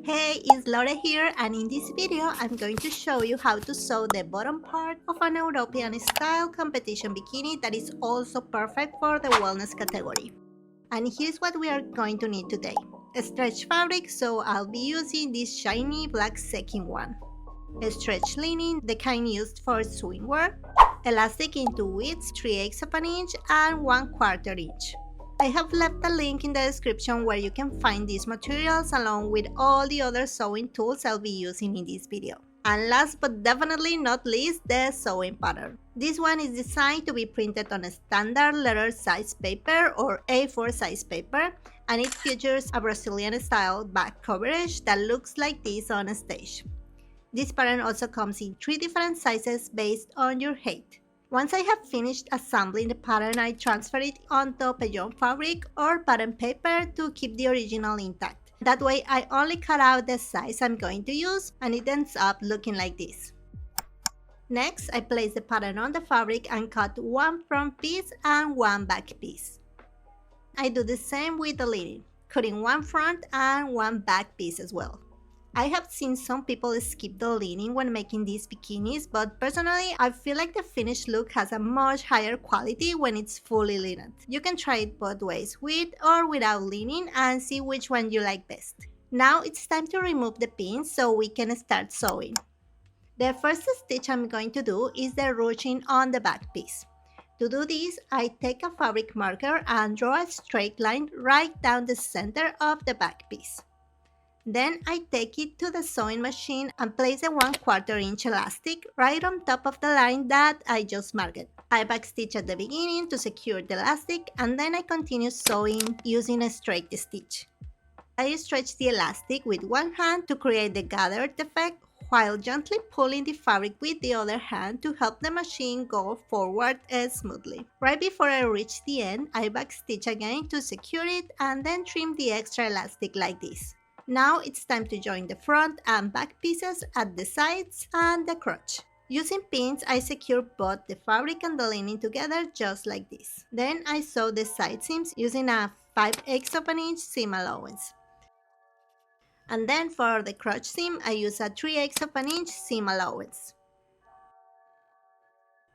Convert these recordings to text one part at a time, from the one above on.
Hey, it's Laura here, and in this video I'm going to show you how to sew the bottom part of an European style competition bikini that is also perfect for the wellness category. And here's what we are going to need today. A stretch fabric, so I'll be using this shiny black secking one. A stretch linen, the kind used for swimwear. Elastic in 2 widths, 3/8 of an inch and 1/4 inch. I have left a link in the description where you can find these materials along with all the other sewing tools I'll be using in this video. And last but definitely not least, the sewing pattern. This one is designed to be printed on a standard letter size paper or A4 size paper, and it features a Brazilian style back coverage that looks like this on a stage. This pattern also comes in 3 different sizes based on your height. Once I have finished assembling the pattern, I transfer it onto paillon fabric or pattern paper to keep the original intact. That way I only cut out the size I'm going to use and it ends up looking like this. Next, I place the pattern on the fabric and cut one front piece and one back piece. I do the same with the linen, cutting one front and one back piece as well. I have seen some people skip the linen when making these bikinis, but personally I feel like the finished look has a much higher quality when it's fully linen. You can try it both ways, with or without linen, and see which one you like best. Now it's time to remove the pins so we can start sewing. The first stitch I'm going to do is the ruching on the back piece. To do this, I take a fabric marker and draw a straight line right down the center of the back piece. Then I take it to the sewing machine and place a 1/4 inch elastic right on top of the line that I just marked. I backstitch at the beginning to secure the elastic, and then I continue sewing using a straight stitch. I stretch the elastic with one hand to create the gathered effect while gently pulling the fabric with the other hand to help the machine go forward smoothly. Right before I reach the end, I backstitch again to secure it and then trim the extra elastic like this. Now it's time to join the front and back pieces at the sides and the crotch. Using pins, I secure both the fabric and the linen together just like this. Then I sew the side seams using a 5/8 of an inch seam allowance. And then for the crotch seam, I use a 3/8 of an inch seam allowance.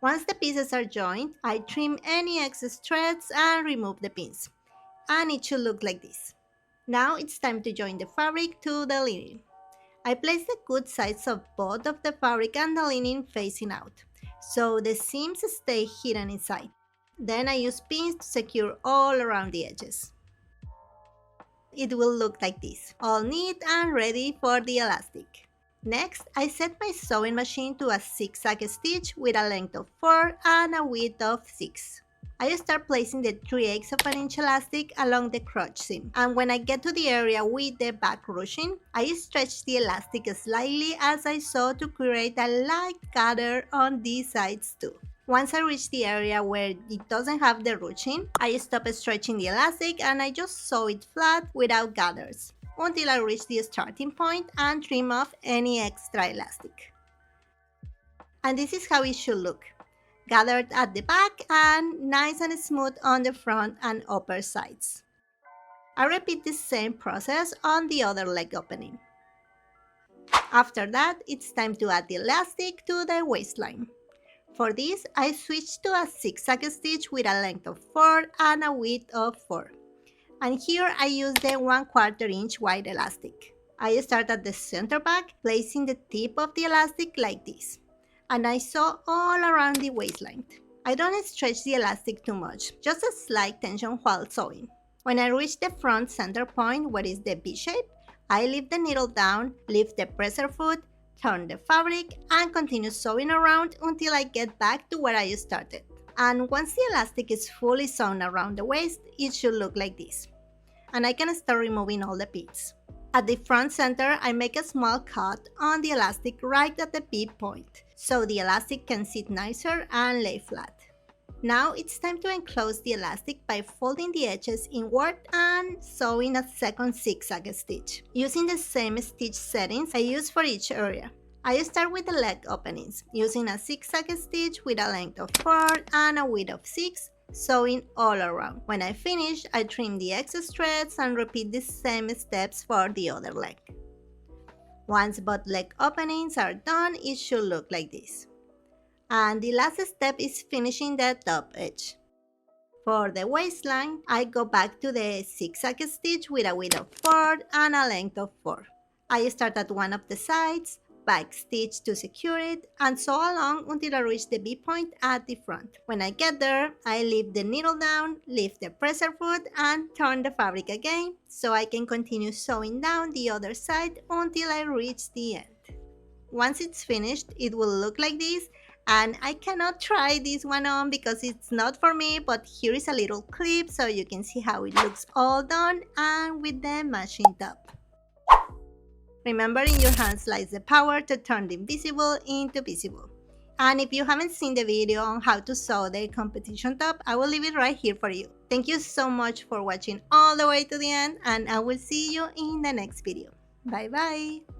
Once the pieces are joined, I trim any excess threads and remove the pins. And it should look like this. Now it's time to join the fabric to the linen. I place the good sides of both of the fabric and the linen facing out, so the seams stay hidden inside. Then I use pins to secure all around the edges. It will look like this, all neat and ready for the elastic. Next, I set my sewing machine to a zigzag stitch with a length of 4 and a width of 6. I start placing the 3/8 of an inch elastic along the crotch seam, and when I get to the area with the back ruching, I stretch the elastic slightly as I sew to create a light gather on these sides too. Once I reach the area where it doesn't have the ruching, I stop stretching the elastic and I just sew it flat without gathers until I reach the starting point and trim off any extra elastic. And this is how it should look. Gathered at the back and nice and smooth on the front and upper sides. I repeat the same process on the other leg opening. After that, it's time to add the elastic to the waistline. For this, I switch to a zigzag stitch with a length of 4 and a width of 4. And here I use the 1/4 inch wide elastic. I start at the center back, placing the tip of the elastic like this. And I sew all around the waistline. I don't stretch the elastic too much, just a slight tension while sewing. When I reach the front center point, where is the V shape, I lift the needle down, lift the presser foot, turn the fabric, and continue sewing around until I get back to where I started. And once the elastic is fully sewn around the waist, it should look like this. And I can start removing all the pins. At the front center, I make a small cut on the elastic right at the V point, so the elastic can sit nicer and lay flat. Now it's time to enclose the elastic by folding the edges inward and sewing a second zigzag stitch, using the same stitch settings I use for each area. I start with the leg openings, using a zigzag stitch with a length of 4 and a width of 6, sewing all around. When I finish, I trim the excess threads and repeat the same steps for the other leg. Once both leg openings are done, it should look like this. And the last step is finishing the top edge. For the waistline, I go back to the zigzag stitch with a width of 4 and a length of 4. I start at one of the sides, back stitch to secure it, and sew along until I reach the V point at the front. When I get there, I leave the needle down, lift the presser foot, and turn the fabric again so I can continue sewing down the other side until I reach the end. Once it's finished, it will look like this, and I cannot try this one on because it's not for me, but here is a little clip so you can see how it looks all done and with the matching top. Remember, in your hands lies the power to turn the invisible into visible. And if you haven't seen the video on how to sew the competition top, I will leave it right here for you. Thank you so much for watching all the way to the end, and I will see you in the next video. Bye bye!